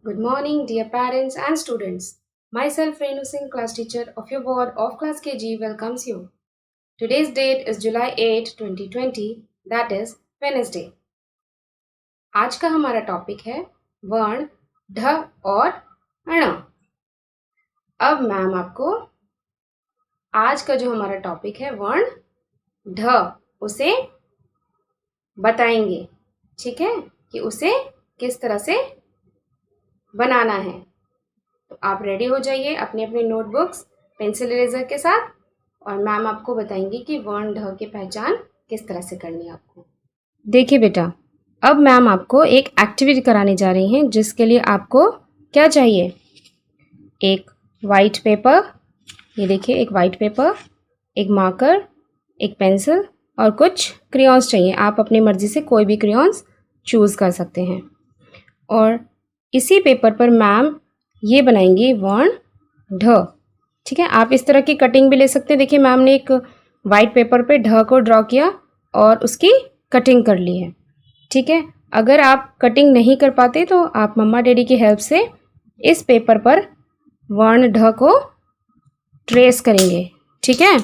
Good morning, dear parents and students. Myself, Renu Singh, class teacher of your ward of class KG, welcomes you. Today's date is July 8, 2020, that is Wednesday. आज का हमारा topic है वर्ण ढ और ण। अब मैम आपको आज का जो हमारा टॉपिक है वर्ण ढ उसे बताएंगे, ठीक है, कि उसे किस तरह से बनाना है। तो आप रेडी हो जाइए अपनी अपनी नोटबुक्स पेंसिल इरेजर के साथ और मैम आपको बताएंगी कि वर्ण ढ की पहचान किस तरह से करनी है आपको। देखिए बेटा, अब मैम आपको एक एक्टिविटी कराने जा रही हैं जिसके लिए आपको क्या चाहिए, एक वाइट पेपर, ये देखिए एक वाइट पेपर, एक मार्कर, एक पेंसिल और कुछ क्रेयॉन्स चाहिए। आप अपनी मर्जी से कोई भी क्रेयॉन्स चूज़ कर सकते हैं। और इसी पेपर पर मैम ये बनाएंगे वर्ण ढ, ठीक है। आप इस तरह की कटिंग भी ले सकते हैं। देखिए मैम ने एक वाइट पेपर पे ढ को ड्रॉ किया और उसकी कटिंग कर ली है, ठीक है। अगर आप कटिंग नहीं कर पाते तो आप मम्मा डैडी की हेल्प से इस पेपर पर वर्ण ढ को ट्रेस करेंगे, ठीक है।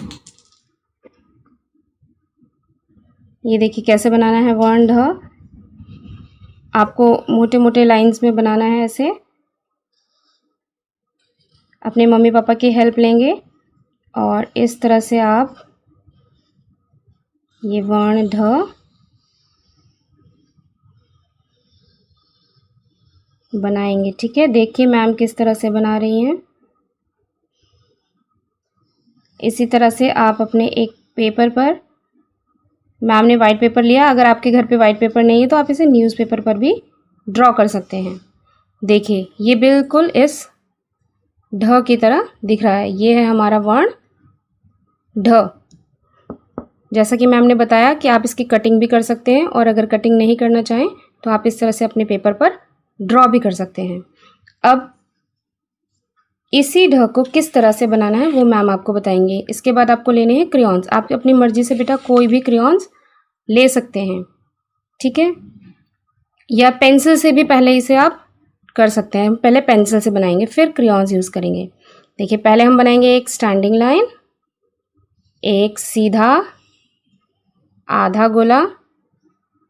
ये देखिए कैसे बनाना है वर्ण ढ। आपको मोटे मोटे लाइंस में बनाना है ऐसे। अपने मम्मी पापा की हेल्प लेंगे और इस तरह से आप ये वर्ण ढ बनाएंगे, ठीक है। देखिए मैम किस तरह से बना रही हैं। इसी तरह से आप अपने एक पेपर पर, मैम ने वाइट पेपर लिया, अगर आपके घर पे वाइट पेपर नहीं है तो आप इसे न्यूज़पेपर पर भी ड्रॉ कर सकते हैं। देखिए ये बिल्कुल इस ढ की तरह दिख रहा है। ये है हमारा वर्ण ढ। जैसा कि मैम ने बताया कि आप इसकी कटिंग भी कर सकते हैं और अगर कटिंग नहीं करना चाहें तो आप इस तरह से अपने पेपर पर ड्रॉ भी कर सकते हैं। अब इसी ढ को किस तरह से बनाना है वो मैम आपको बताएंगे। इसके बाद आपको लेने हैं क्रेयॉन्स। आप अपनी मर्जी से बेटा कोई भी क्रेयॉन्स ले सकते हैं, ठीक है, या पेंसिल से भी पहले इसे आप कर सकते हैं। पहले पेंसिल से बनाएंगे फिर क्रेयॉन्स यूज़ करेंगे। देखिए पहले हम बनाएंगे एक स्टैंडिंग लाइन, एक सीधा आधा गोला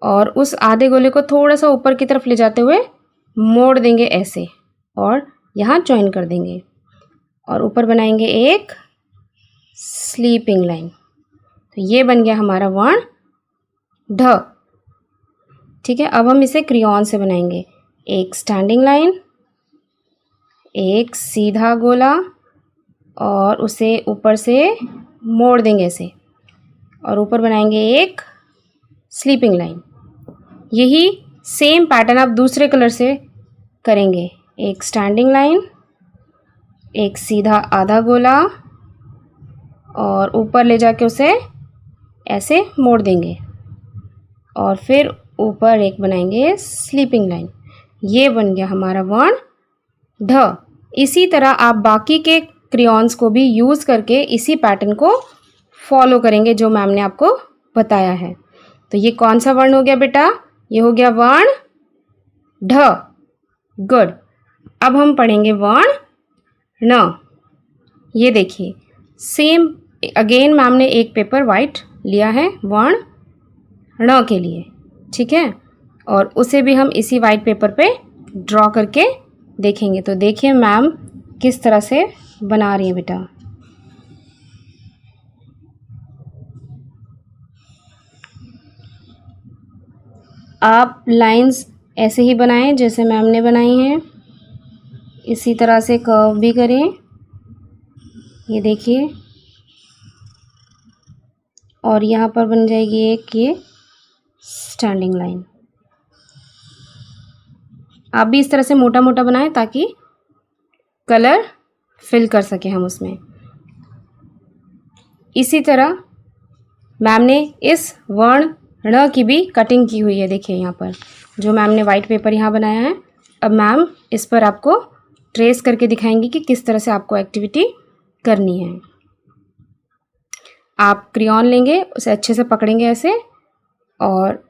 और उस आधे गोले को थोड़ा सा ऊपर की तरफ ले जाते हुए मोड़ देंगे ऐसे और यहाँ जॉइन कर देंगे और ऊपर बनाएंगे एक स्लीपिंग लाइन। तो ये बन गया हमारा वर्ण ढ, ठीक है। अब हम इसे क्रेयॉन से बनाएंगे। एक स्टैंडिंग लाइन, एक सीधा गोला और उसे ऊपर से मोड़ देंगे ऐसे और ऊपर बनाएंगे एक स्लीपिंग लाइन। यही सेम पैटर्न आप दूसरे कलर से करेंगे। एक स्टैंडिंग लाइन, एक सीधा आधा गोला और ऊपर ले जाके उसे ऐसे मोड़ देंगे और फिर ऊपर एक बनाएंगे स्लीपिंग लाइन। ये बन गया हमारा वर्ण ढ। इसी तरह आप बाकी के क्रेयॉन्स को भी यूज़ करके इसी पैटर्न को फॉलो करेंगे जो मैम ने आपको बताया है। तो ये कौन सा वर्ण हो गया बेटा? ये हो गया वर्ण ढ। गुड। अब हम पढ़ेंगे वर्ण ण। ये देखिए सेम अगेन मैम ने एक पेपर वाइट लिया है वर्ण ण के लिए, ठीक है, और उसे भी हम इसी वाइट पेपर पे ड्रॉ करके देखेंगे। तो देखिए मैम किस तरह से बना रही है बेटा। आप लाइंस ऐसे ही बनाएं जैसे मैम ने बनाई हैं। इसी तरह से कर्व भी करें। ये देखिए और यहाँ पर बन जाएगी एक ये स्टैंडिंग लाइन। आप भी इस तरह से मोटा मोटा बनाएं ताकि कलर फिल कर सके हम उसमें। इसी तरह मैम ने इस वर्ण ण की भी कटिंग की हुई है। देखिए यहाँ पर जो मैम ने वाइट पेपर यहाँ बनाया है, अब मैम इस पर आपको ट्रेस करके दिखाएंगी कि किस तरह से आपको एक्टिविटी करनी है। आप क्रेयॉन लेंगे, उसे अच्छे से पकड़ेंगे ऐसे और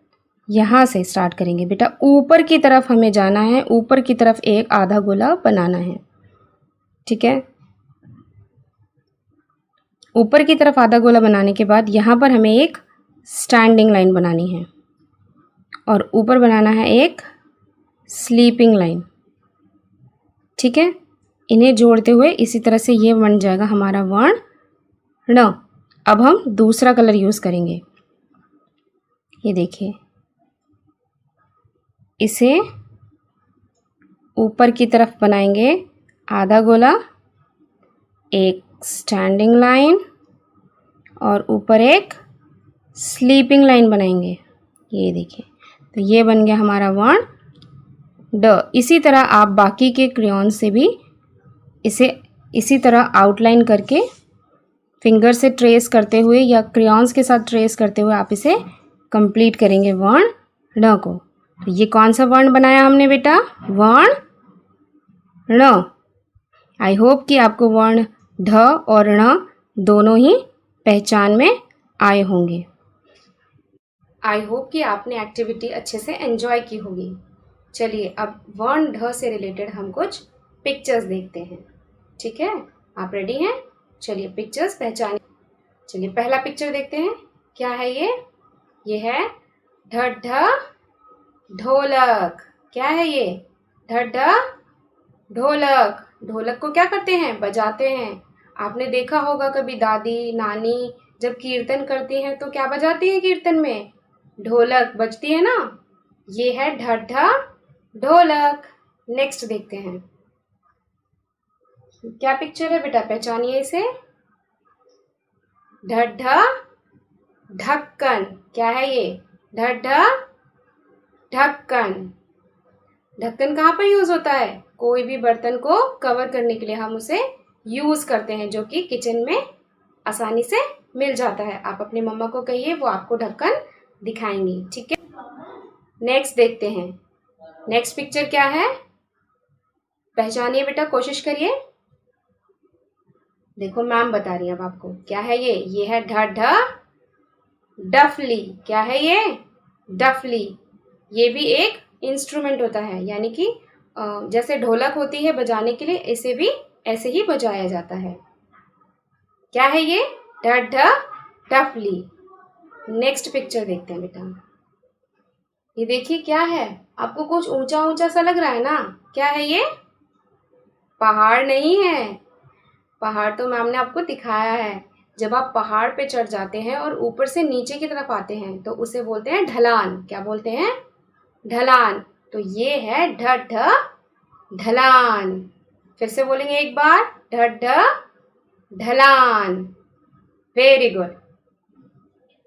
यहाँ से स्टार्ट करेंगे बेटा, ऊपर की तरफ हमें जाना है, ऊपर की तरफ एक आधा गोला बनाना है। ठीक है, ऊपर की तरफ आधा गोला बनाने के बाद यहाँ पर हमें एक स्टैंडिंग लाइन बनानी है और ऊपर बनाना है एक स्लीपिंग लाइन। ठीक है, इन्हें जोड़ते हुए इसी तरह से ये बन जाएगा हमारा वर्ण ण। अब हम दूसरा कलर यूज़ करेंगे। ये देखिए, इसे ऊपर की तरफ बनाएंगे आधा गोला, एक स्टैंडिंग लाइन और ऊपर एक स्लीपिंग लाइन बनाएंगे। ये देखिए, तो ये बन गया हमारा वर्ण ड। इसी तरह आप बाकी के क्रेयॉन से भी इसे इसी तरह आउटलाइन करके फिंगर से ट्रेस करते हुए या क्रेयॉन्स के साथ ट्रेस करते हुए आप इसे कंप्लीट करेंगे वर्ण ण को। तो ये कौन सा वर्ण बनाया हमने बेटा? वर्ण ण। आई होप कि आपको वर्ण ढ और ण दोनों ही पहचान में आए होंगे। आई होप कि आपने एक्टिविटी अच्छे से एंजॉय की होगी। चलिए अब वर्ण ढ से रिलेटेड हम कुछ पिक्चर्स देखते हैं। ठीक है, आप रेडी हैं? चलिए पिक्चर्स पहचानिए। चलिए पहला पिक्चर देखते हैं। क्या है ये? ये है ढ ढ ढोलक। क्या है ये? ढ ढ ढोलक। ढोलक को क्या करते हैं? बजाते हैं। आपने देखा होगा कभी दादी नानी जब कीर्तन करती हैं तो क्या बजाती हैं कीर्तन में? ढोलक बजती है ना। ये है ढ ढ ढोलक। नेक्स्ट देखते हैं। क्या पिक्चर है बेटा? पहचानिए इसे। ढ ढ ढक्कन। क्या है ये? ढ ढ ढक्कन। ढक्कन कहाँ पर यूज होता है? कोई भी बर्तन को कवर करने के लिए हम उसे यूज करते हैं, जो कि किचन में आसानी से मिल जाता है। आप अपनी मम्मा को कहिए, वो आपको ढक्कन दिखाएंगी। ठीक है, नेक्स्ट देखते हैं। नेक्स्ट पिक्चर क्या है? पहचानिए बेटा, कोशिश करिए। देखो मैम बता रही है अब आपको। क्या है ये? ये है ढ ढ डफली। क्या है ये? डफली। ये भी एक इंस्ट्रूमेंट होता है, यानी कि जैसे ढोलक होती है बजाने के लिए, इसे भी ऐसे ही बजाया जाता है। क्या है ये? ढ ढ डफली। नेक्स्ट पिक्चर देखते हैं बेटा। ये देखिए क्या है? आपको कुछ ऊंचा ऊंचा सा लग रहा है ना? क्या है ये? पहाड़ नहीं है। पहाड़ तो मैम ने आपको दिखाया है। जब आप पहाड़ पे चढ़ जाते हैं और ऊपर से नीचे की तरफ आते हैं तो उसे बोलते हैं ढलान। क्या बोलते हैं? ढलान। तो ये है ढ ढ ढलान। फिर से बोलेंगे एक बार, ढ ढ ढलान। Very good.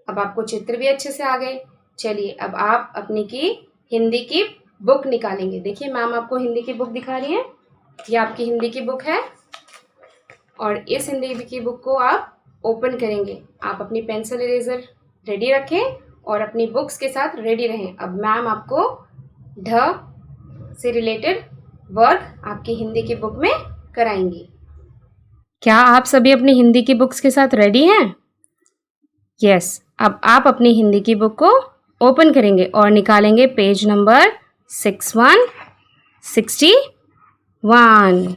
अब आपको चित्र भी अच्छे से आ गए। चलिए अब आप अपनी की हिंदी की बुक निकालेंगे। देखिए मैम आपको हिंदी की बुक दिखा रही है। ये आपकी हिंदी की बुक है और इस हिंदी की बुक को आप ओपन करेंगे। आप अपनी पेंसिल इरेजर रेडी रखें और अपनी बुक्स के साथ रेडी रहें। अब मैम आपको ढ से रिलेटेड वर्क आपकी हिंदी की बुक में कराएंगी। क्या आप सभी अपनी हिंदी की बुक्स के साथ रेडी हैं? यस। अब आप अपनी हिंदी की बुक को ओपन करेंगे और निकालेंगे पेज नंबर 6161।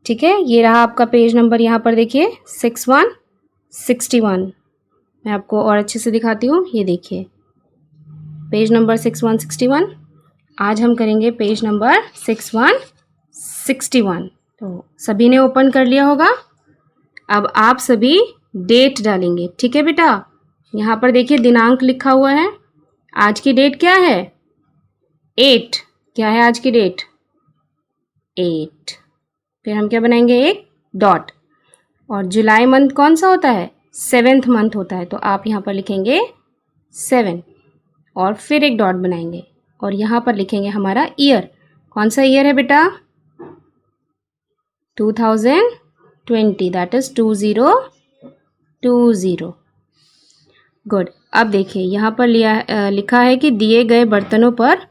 ठीक है, ये रहा आपका पेज नंबर। यहाँ पर देखिए 6161। मैं आपको और अच्छे से दिखाती हूँ। ये देखिए पेज नंबर 6161। आज हम करेंगे पेज नंबर 6161। तो सभी ने ओपन कर लिया होगा। अब आप सभी डेट डालेंगे। ठीक है बेटा, यहाँ पर देखिए दिनांक लिखा हुआ है। आज की डेट क्या है? 8। क्या है आज की डेट? 8। फिर हम क्या बनाएंगे? एक डॉट। और जुलाई मंथ कौन सा होता है? 7th मंथ होता है, तो आप यहाँ पर लिखेंगे 7 और फिर एक डॉट बनाएंगे और यहाँ पर लिखेंगे हमारा ईयर। कौन सा ईयर है बेटा? 2020, दैट इज 2020। गुड। अब देखिए यहाँ पर लिखा है कि दिए गए बर्तनों पर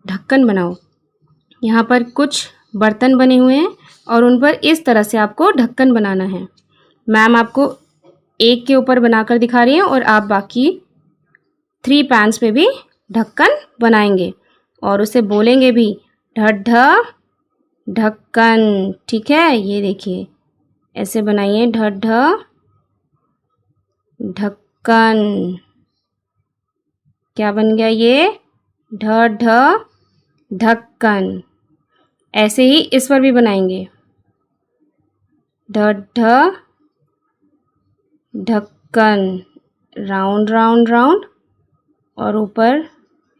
ढक्कन बनाओ। यहाँ पर कुछ बर्तन बने हुए हैं और उन पर इस तरह से आपको ढक्कन बनाना है। मैम आपको एक के ऊपर बनाकर दिखा रही हैं और आप बाकी 3 पैन्स पे भी ढक्कन बनाएंगे और उसे बोलेंगे भी ढ ढक्कन। ठीक है, ये देखिए ऐसे बनाइए ढ ढक्कन। क्या बन गया ये? ढ ढक्कन। ऐसे ही इस पर भी बनाएंगे ढ ढक्कन। राउंड राउंड राउंड और ऊपर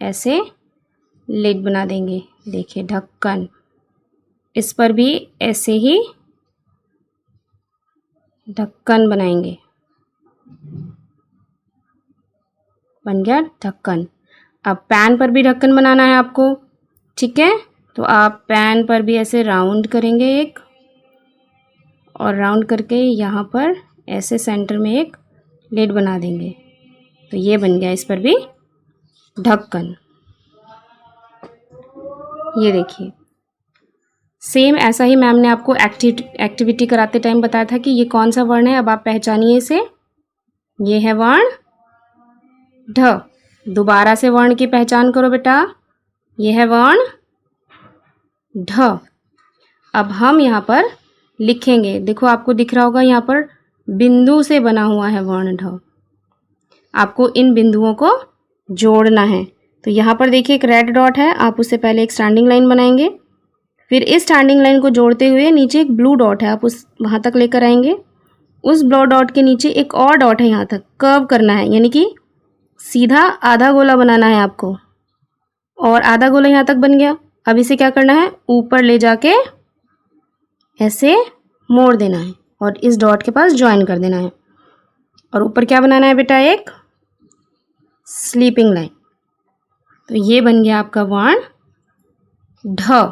ऐसे लिड बना देंगे। देखिए ढक्कन। इस पर भी ऐसे ही ढक्कन बनाएंगे। बन गया ढक्कन। अब पैन पर भी ढक्कन बनाना है आपको। ठीक है, तो आप पैन पर भी ऐसे राउंड करेंगे एक, और राउंड करके यहाँ पर ऐसे सेंटर में एक लिड बना देंगे। तो ये बन गया इस पर भी ढक्कन। ये देखिए सेम ऐसा ही मैम ने आपको एक्टिविटी कराते टाइम बताया था कि ये कौन सा वर्ण है। अब आप पहचानिए इसे। ये है वर्ण ढ। दोबारा से वर्ण की पहचान करो बेटा। ये है वर्ण ढ। अब हम यहाँ पर लिखेंगे। देखो आपको दिख रहा होगा यहाँ पर बिंदु से बना हुआ है वर्ण ढ। आपको इन बिंदुओं को जोड़ना है। तो यहाँ पर देखिए एक रेड डॉट है, आप उससे पहले एक स्टैंडिंग लाइन बनाएंगे। फिर इस स्टैंडिंग लाइन को जोड़ते हुए नीचे एक ब्लू डॉट है, आप उस वहाँ तक लेकर आएंगे। उस ब्लू डॉट के नीचे एक और डॉट है, यहाँ तक कर्व करना है, यानी कि सीधा आधा गोला बनाना है आपको। और आधा गोला यहाँ तक बन गया। अब इसे क्या करना है? ऊपर ले जाके ऐसे मोड़ देना है और इस डॉट के पास ज्वाइन कर देना है। और ऊपर क्या बनाना है बेटा? एक स्लीपिंग लाइन। तो ये बन गया आपका वर्ण ढ।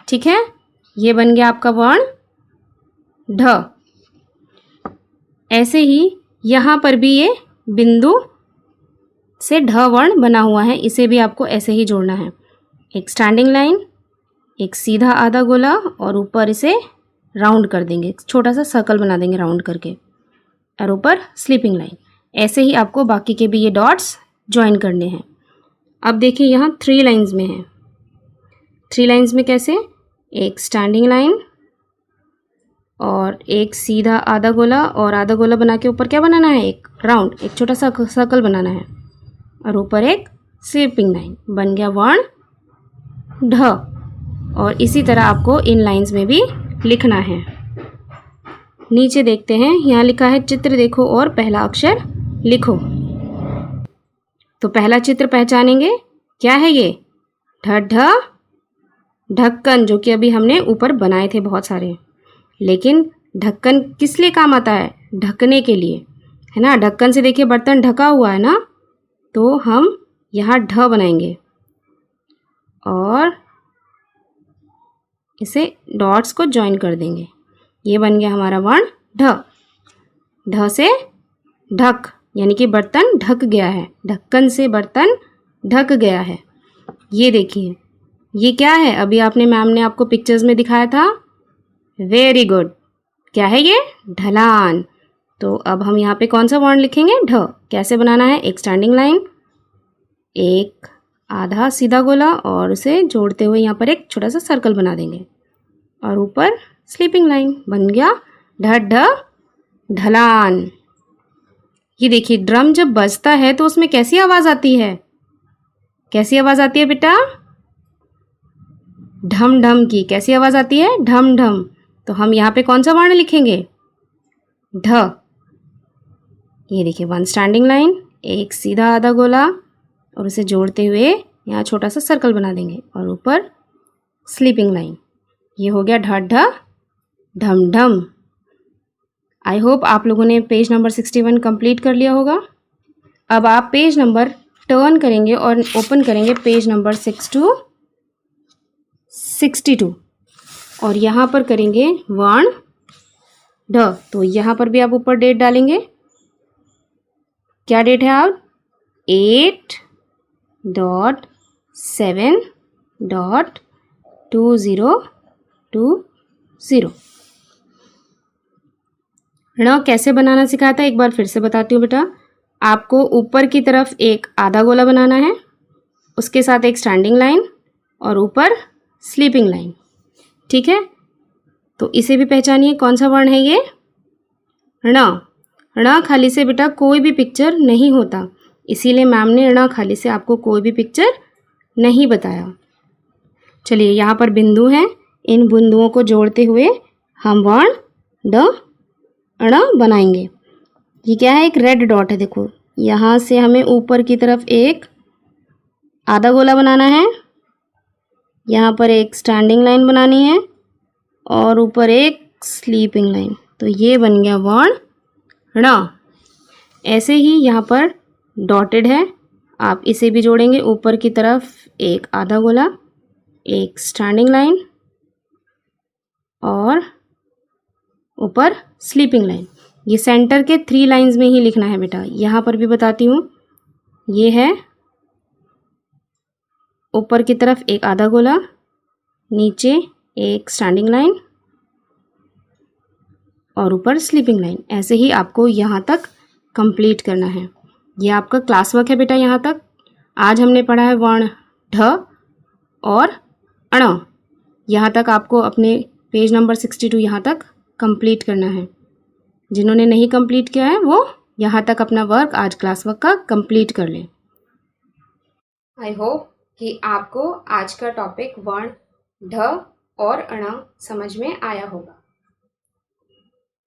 ठीक है, ये बन गया आपका वर्ण ढ। ऐसे ही यहाँ पर भी ये बिंदु से ढ वर्ण बना हुआ है, इसे भी आपको ऐसे ही जोड़ना है। एक स्टैंडिंग लाइन, एक सीधा आधा गोला और ऊपर इसे राउंड कर देंगे, छोटा सा सर्कल बना देंगे राउंड करके, और ऊपर स्लीपिंग लाइन। ऐसे ही आपको बाकी के भी ये डॉट्स ज्वाइन करने हैं। अब देखिए यहाँ 3 लाइंस में है। 3 लाइंस में कैसे? एक स्टैंडिंग लाइन और एक सीधा आधा गोला, और आधा गोला बना के ऊपर क्या बनाना है? एक राउंड, एक छोटा सा सर्कल बनाना है, और ऊपर एक स्लीपिंग लाइन। बन गया वर्ण ढ। और इसी तरह आपको इन लाइंस में भी लिखना है। नीचे देखते हैं, यहाँ लिखा है चित्र देखो और पहला अक्षर लिखो। तो पहला चित्र पहचानेंगे, क्या है ये? ढ ढक्कन, जो कि अभी हमने ऊपर बनाए थे बहुत सारे। लेकिन ढक्कन किस लिए काम आता है? ढकने के लिए, है ना। ढक्कन से देखिए बर्तन ढका हुआ है ना, तो हम यहाँ ढ बनाएंगे और इसे डॉट्स को ज्वाइन कर देंगे। ये बन गया हमारा वर्ण ढ। ढ से ढक, यानी कि बर्तन ढक गया है। ढक्कन से बर्तन ढक गया है। ये देखिए ये क्या है? अभी आपने मैम ने आपको पिक्चर्स में दिखाया था। Very good. क्या है ये? ढलान। तो अब हम यहाँ पे कौन सा वर्ण लिखेंगे? ढ। कैसे बनाना है? एक स्टैंडिंग लाइन, एक आधा सीधा गोला और उसे जोड़ते हुए यहाँ पर एक छोटा सा सर्कल बना देंगे, और ऊपर स्लीपिंग लाइन। बन गया ढ ढलान। ये देखिए ड्रम जब बजता है तो उसमें कैसी आवाज़ आती है? कैसी आवाज़ आती है बेटा? ढम ढम की। कैसी आवाज़ आती है? ढम ढम। तो हम यहाँ पे कौन सा वर्ण लिखेंगे? ढ। ये देखिए 1 स्टैंडिंग लाइन, एक सीधा आधा गोला और उसे जोड़ते हुए यहाँ छोटा सा सर्कल बना देंगे, और ऊपर स्लीपिंग लाइन। ये हो गया ढ ढम ढम। आई होप आप लोगों ने पेज नंबर 61 कंप्लीट कर लिया होगा। अब आप पेज नंबर टर्न करेंगे और ओपन करेंगे पेज नंबर 6 to 62 और यहाँ पर करेंगे वर्ण ढ। तो यहाँ पर भी आप ऊपर डेट डालेंगे। क्या डेट है आप? 8.7.2020। ण कैसे बनाना सिखाया था, एक बार फिर से बताती हूँ बेटा। आपको ऊपर की तरफ एक आधा गोला बनाना है, उसके साथ एक स्टैंडिंग लाइन और ऊपर स्लीपिंग लाइन। ठीक है, तो इसे भी पहचानिए कौन सा वर्ण है ये, ण। ण खाली से बेटा कोई भी पिक्चर नहीं होता, इसीलिए मैम ने ण खाली से आपको कोई भी पिक्चर नहीं बताया। चलिए यहाँ पर बिंदु हैं, इन बिंदुओं को जोड़ते हुए हम वर्ण ड ण बनाएंगे। ये क्या है, एक रेड डॉट है, देखो यहाँ से हमें ऊपर की तरफ एक आधा गोला बनाना है, यहाँ पर एक स्टैंडिंग लाइन बनानी है और ऊपर एक स्लीपिंग लाइन। तो ये बन गया वर्ण ण। ऐसे ही यहाँ पर डॉटेड है, आप इसे भी जोड़ेंगे, ऊपर की तरफ एक आधा गोला, एक स्टैंडिंग लाइन और ऊपर स्लीपिंग लाइन। ये सेंटर के 3 लाइंस में ही लिखना है बेटा। यहाँ पर भी बताती हूँ, ये है ऊपर की तरफ एक आधा गोला, नीचे एक स्टैंडिंग लाइन और ऊपर स्लीपिंग लाइन। ऐसे ही आपको यहाँ तक कंप्लीट करना है। ये आपका क्लास वर्क है बेटा। यहाँ तक आज हमने पढ़ा है वर्ण ढ और अण। यहाँ तक आपको अपने पेज नंबर 62 यहाँ तक कंप्लीट करना है। जिन्होंने नहीं कंप्लीट किया है वो यहाँ तक अपना वर्क, आज क्लास वर्क का कंप्लीट कर लें। आई होप कि आपको आज का टॉपिक वर्ण ढ और अण समझ में आया होगा।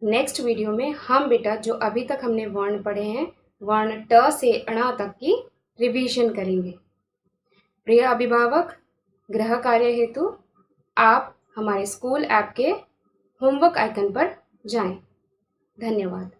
नेक्स्ट वीडियो में हम बेटा जो अभी तक हमने वर्ण पढ़े हैं, वर्ण ट से अण तक की रिवीजन करेंगे। प्रिय अभिभावक, गृह कार्य हेतु आप हमारे स्कूल ऐप के होमवर्क आइकन पर जाएं। धन्यवाद।